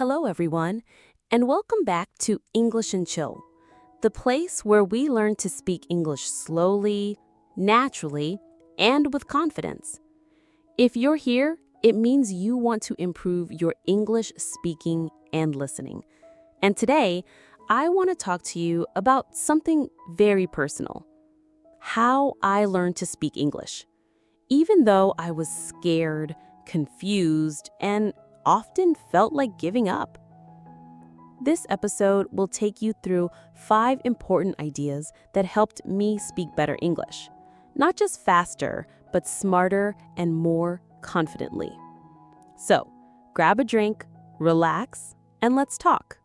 Hello, everyone, and welcome back to English and Chill, the place where we learn to speak English slowly, naturally, and with confidence. If you're here, it means you want to improve your English speaking and listening. And today, I want to talk to you about something very personal: how I learned to speak English, even though I was scared, confused, and often felt like giving up. This episode will take you through 5 important ideas that helped me speak better English, not just faster, but smarter and more confidently. So, grab a drink, relax, and let's talk.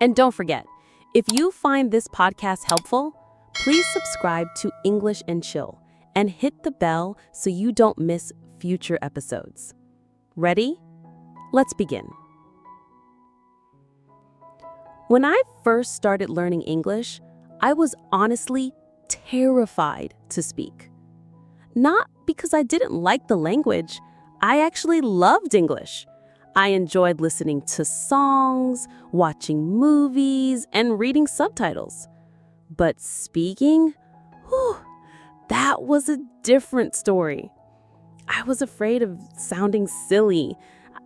And don't forget, if you find this podcast helpful, please subscribe to English and Chill and hit the bell so you don't miss future episodes. Ready? Let's begin. When I first started learning English, I was honestly terrified to speak. Not because I didn't like the language, I actually loved English. I enjoyed listening to songs, watching movies, and reading subtitles. But speaking? That was a different story. I was afraid of sounding silly.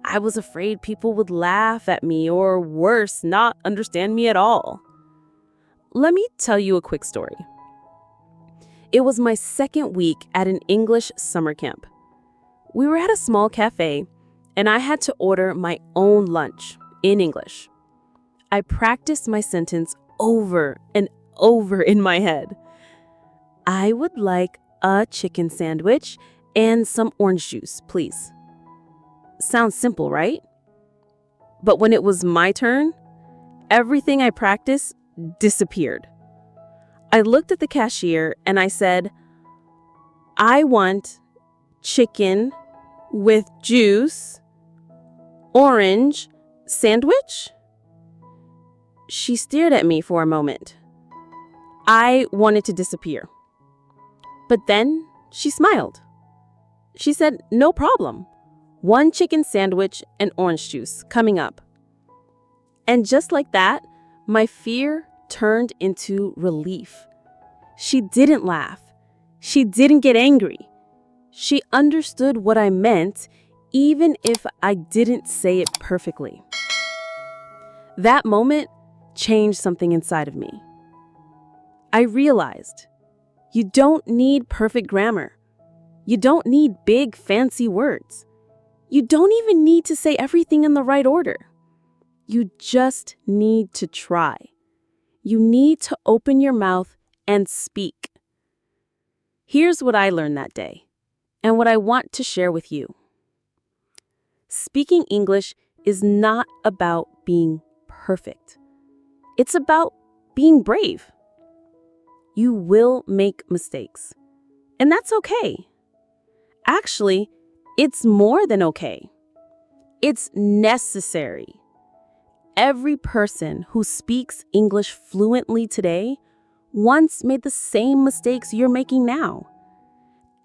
I was afraid people would laugh at me or, worse, not understand me at all. Let me tell you a quick story. It was my second week at an English summer camp. We were at a small cafe, and I had to order my own lunch in English. I practiced my sentence over and over in my head. I would like a chicken sandwich and some orange juice, please. Sounds simple, right? But when it was my turn, everything I practiced disappeared. I looked at the cashier and I said, "I want chicken with juice, orange, sandwich?" She stared at me for a moment. I wanted to disappear. But then she smiled. She said, "No problem. 1 chicken sandwich and orange juice coming up." And just like that, my fear turned into relief. She didn't laugh. She didn't get angry. She understood what I meant, even if I didn't say it perfectly. That moment changed something inside of me. I realized you don't need perfect grammar. You don't need big, fancy words. You don't even need to say everything in the right order. You just need to try. You need to open your mouth and speak. Here's what I learned that day, and what I want to share with you. Speaking English is not about being perfect. It's about being brave. You will make mistakes, and that's okay. Actually, it's more than okay. It's necessary. Every person who speaks English fluently today once made the same mistakes you're making now.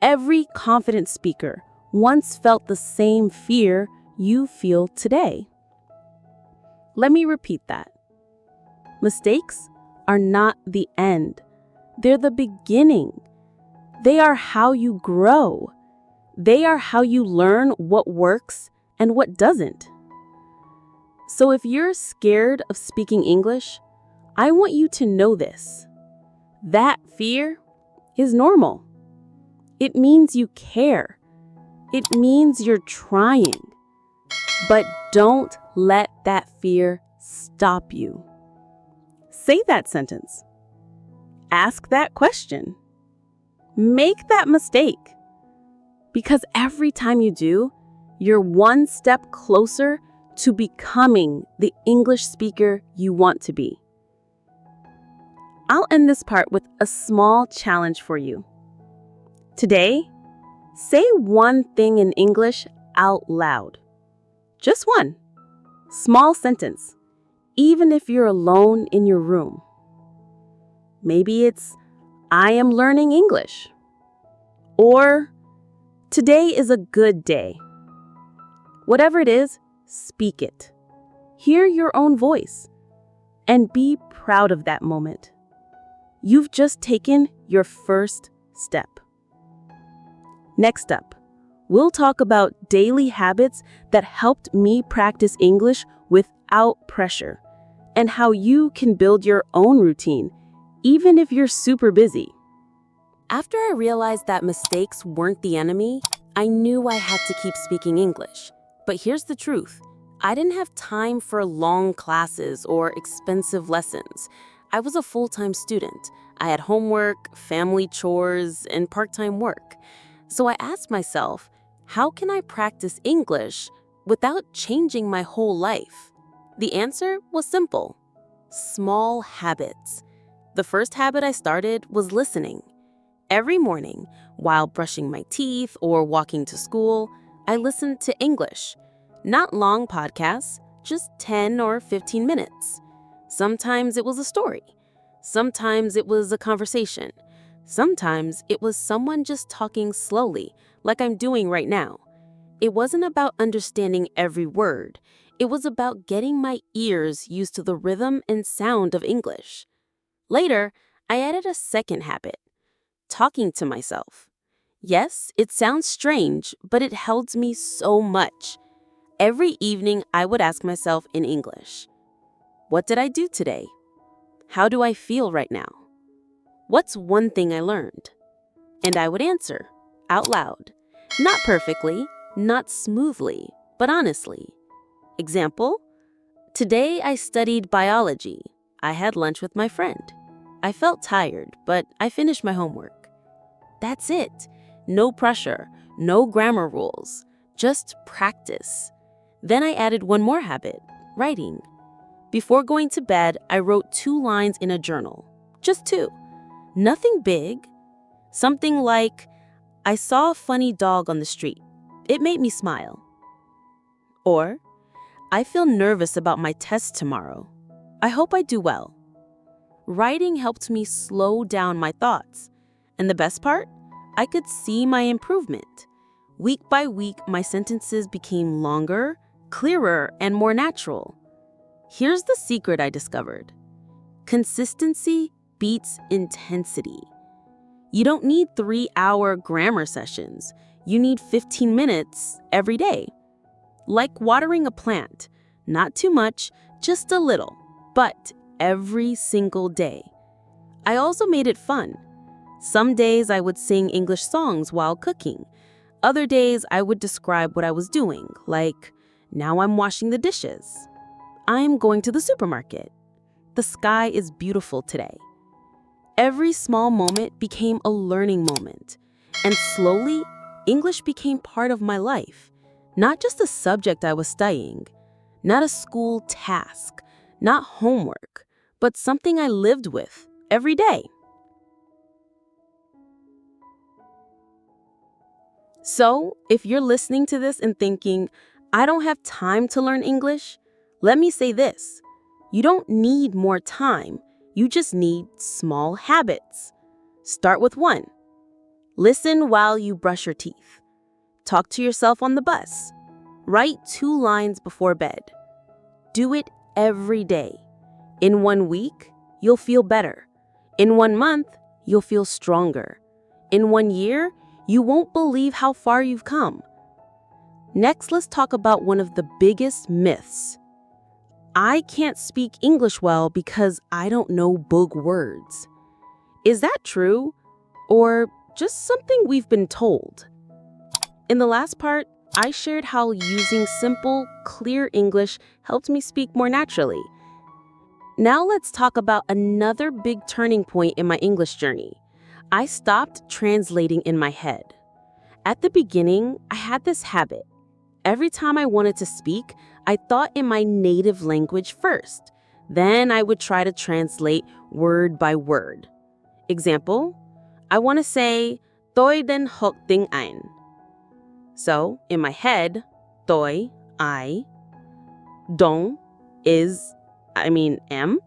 Every confident speaker once felt the same fear you feel today. Let me repeat that. Mistakes are not the end. They're the beginning. They are how you grow. They are how you learn what works and what doesn't. So if you're scared of speaking English, I want you to know this. That fear is normal. It means you care. It means you're trying. But don't let that fear stop you. Say that sentence. Ask that question. Make that mistake. Because every time you do, you're one step closer to becoming the English speaker you want to be. I'll end this part with a small challenge for you. Today, say one thing in English out loud. Just one. Small sentence, even if you're alone in your room. Maybe it's, "I am learning English." Or, "Today is a good day." Whatever it is, speak it. Hear your own voice and be proud of that moment. You've just taken your first step. Next up, we'll talk about daily habits that helped me practice English without pressure and how you can build your own routine, even if you're super busy. After I realized that mistakes weren't the enemy, I knew I had to keep speaking English. But here's the truth. I didn't have time for long classes or expensive lessons. I was a full-time student. I had homework, family chores, and part-time work. So I asked myself, how can I practice English without changing my whole life? The answer was simple: small habits. The first habit I started was listening. Every morning, while brushing my teeth or walking to school, I listened to English. Not long podcasts, just 10 or 15 minutes. Sometimes it was a story. Sometimes it was a conversation. Sometimes it was someone just talking slowly, like I'm doing right now. It wasn't about understanding every word. It was about getting my ears used to the rhythm and sound of English. Later, I added a second habit: talking to myself. Yes, it sounds strange, but it helps me so much. Every evening, I would ask myself in English, what did I do today? How do I feel right now? What's one thing I learned? And I would answer out loud. Not perfectly, not smoothly, but honestly. Example, today I studied biology. I had lunch with my friend. I felt tired, but I finished my homework. That's it. No pressure, no grammar rules, just practice. Then I added one more habit: writing. Before going to bed, I wrote 2 lines in a journal. Just 2. Nothing big. Something like, I saw a funny dog on the street. It made me smile. Or, I feel nervous about my test tomorrow. I hope I do well. Writing helped me slow down my thoughts. And the best part? I could see my improvement. Week by week, my sentences became longer, clearer, and more natural. Here's the secret I discovered. Consistency beats intensity. You don't need 3-hour grammar sessions. You need 15 minutes every day. Like watering a plant. Not too much, just a little, but every single day. I also made it fun. Some days I would sing English songs while cooking. Other days I would describe what I was doing, like, now I'm washing the dishes. I'm going to the supermarket. The sky is beautiful today. Every small moment became a learning moment. And slowly, English became part of my life. Not just a subject I was studying, not a school task, not homework, but something I lived with every day. So, if you're listening to this and thinking, I don't have time to learn English, let me say this. You don't need more time. You just need small habits. Start with 1. Listen while you brush your teeth. Talk to yourself on the bus. Write 2 lines before bed. Do it every day. In 1 week, you'll feel better. In 1 month, you'll feel stronger. In 1 year, you won't believe how far you've come. Next, let's talk about one of the biggest myths. I can't speak English well because I don't know big words. Is that true? Or just something we've been told? In the last part, I shared how using simple, clear English helped me speak more naturally. Now let's talk about another big turning point in my English journey. I stopped translating in my head. At the beginning, I had this habit. Every time I wanted to speak, I thought in my native language first. Then I would try to translate word by word. Example, I want to say, tôi đến học tiếng Anh. So, in my head, tôi, I, dong is, am,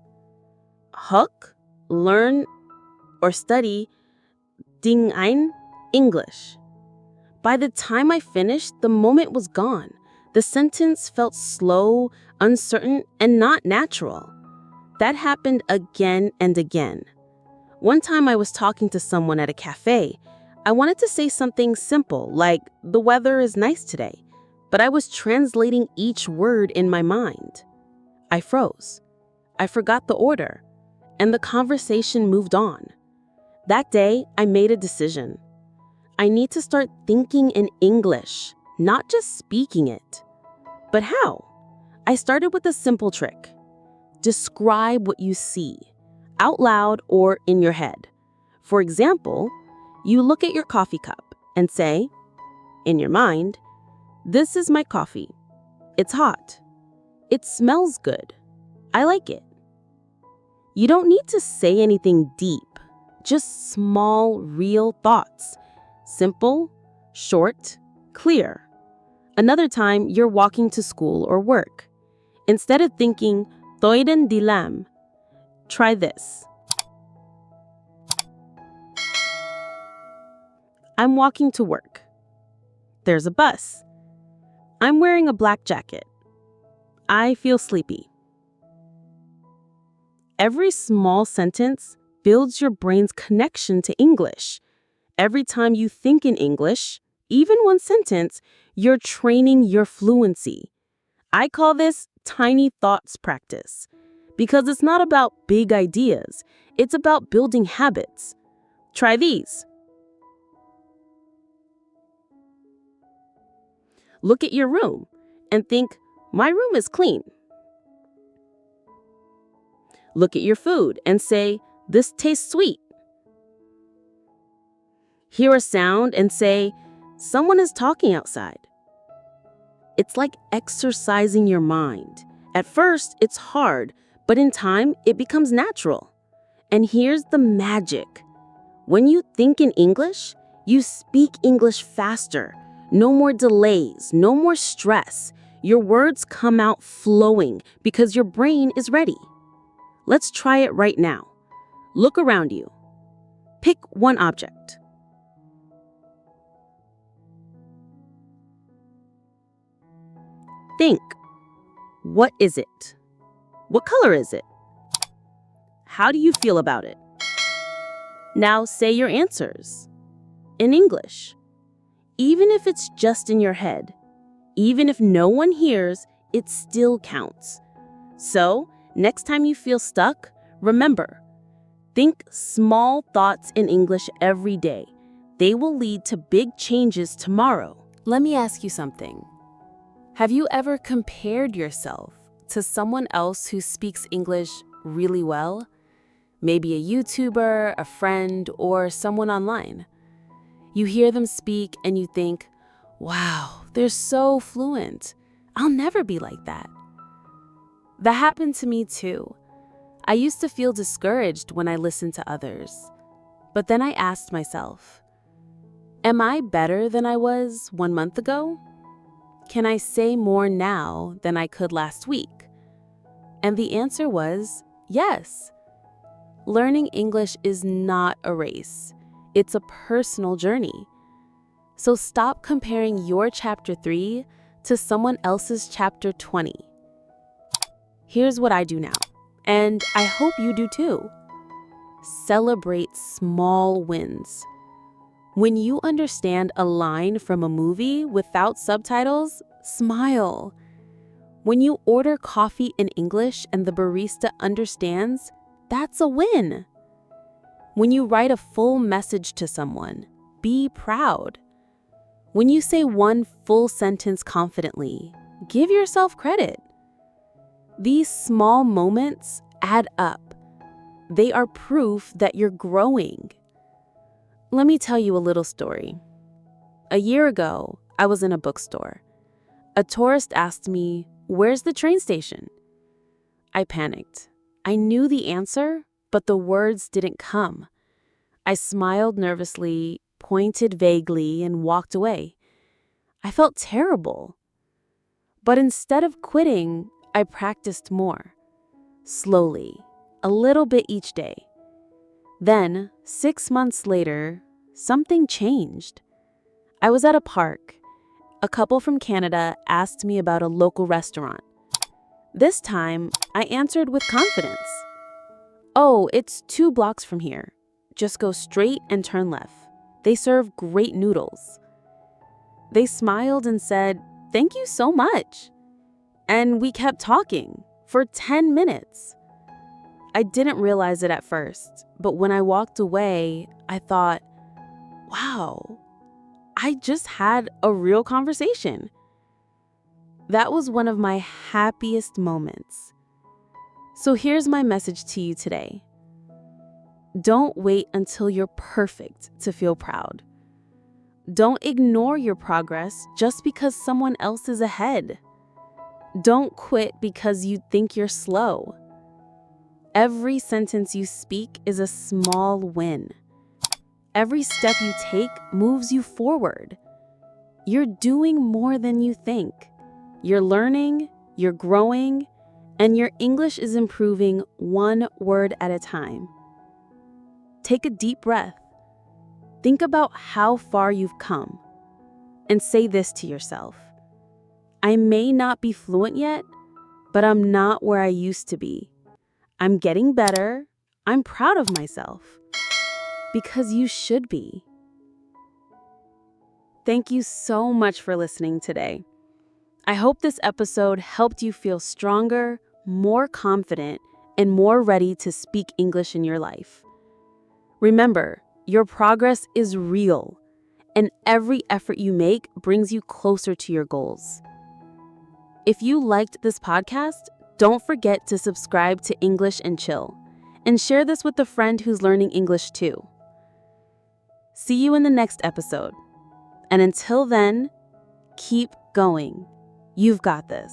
học, learn or study, tiếng Anh, English. By the time I finished, the moment was gone. The sentence felt slow, uncertain, and not natural. That happened again and again. One time I was talking to someone at a cafe. I wanted to say something simple, like, "The weather is nice today," but I was translating each word in my mind. I froze. I forgot the order, and the conversation moved on. That day, I made a decision. I need to start thinking in English, not just speaking it. But how? I started with a simple trick. Describe what you see, out loud or in your head. For example, you look at your coffee cup and say, in your mind, "This is my coffee. It's hot. It smells good. I like it." You don't need to say anything deep, just small, real thoughts. Simple, short, clear. Another time, you're walking to school or work. Instead of thinking, "Toiren dilam," try this. I'm walking to work. There's a bus. I'm wearing a black jacket. I feel sleepy. Every small sentence builds your brain's connection to English. Every time you think in English, even one sentence, you're training your fluency. I call this tiny thoughts practice because it's not about big ideas. It's about building habits. Try these. Look at your room and think, "My room is clean." Look at your food and say, "This tastes sweet." Hear a sound and say, "Someone is talking outside." It's like exercising your mind. At first, it's hard, but in time, it becomes natural. And here's the magic. When you think in English, you speak English faster. No more delays, no more stress. Your words come out flowing because your brain is ready. Let's try it right now. Look around you. Pick one object. Think. What is it? What color is it? How do you feel about it? Now say your answers in English. Even if it's just in your head, even if no one hears, it still counts. So, next time you feel stuck, remember, think small thoughts in English every day. They will lead to big changes tomorrow. Let me ask you something. Have you ever compared yourself to someone else who speaks English really well? Maybe a YouTuber, a friend, or someone online. You hear them speak and you think, "Wow, they're so fluent. I'll never be like that." That happened to me too. I used to feel discouraged when I listened to others. But then I asked myself, am I better than I was 1 month ago? Can I say more now than I could last week? And the answer was yes. Learning English is not a race. It's a personal journey. So stop comparing your chapter 3 to someone else's chapter 20. Here's what I do now, and I hope you do too. Celebrate small wins. When you understand a line from a movie without subtitles, smile. When you order coffee in English and the barista understands, that's a win. When you write a full message to someone, be proud. When you say one full sentence confidently, give yourself credit. These small moments add up. They are proof that you're growing. Let me tell you a little story. A year ago, I was in a bookstore. A tourist asked me, "Where's the train station?" I panicked. I knew the answer, but the words didn't come. I smiled nervously, pointed vaguely, and walked away. I felt terrible. But instead of quitting, I practiced more. Slowly, a little bit each day. Then, 6 months later, something changed. I was at a park. a couple from Canada asked me about a local restaurant. This time, I answered with confidence. "Oh, it's 2 blocks from here. Just go straight and turn left. They serve great noodles." They smiled and said, "Thank you so much." And we kept talking for 10 minutes. I didn't realize it at first, but when I walked away, I thought, wow, I just had a real conversation. That was one of my happiest moments. So here's my message to you today. Don't wait until you're perfect to feel proud. Don't ignore your progress just because someone else is ahead. Don't quit because you think you're slow. Every sentence you speak is a small win. Every step you take moves you forward. You're doing more than you think. You're learning, you're growing, and your English is improving one word at a time. Take a deep breath. Think about how far you've come, and say this to yourself. I may not be fluent yet, but I'm not where I used to be. I'm getting better. I'm proud of myself. Because you should be. Thank you so much for listening today. I hope this episode helped you feel stronger, more confident, and more ready to speak English in your life. Remember, your progress is real, and every effort you make brings you closer to your goals. If you liked this podcast, don't forget to subscribe to English and Chill, and share this with a friend who's learning English too. See you in the next episode. And until then, keep going. You've got this.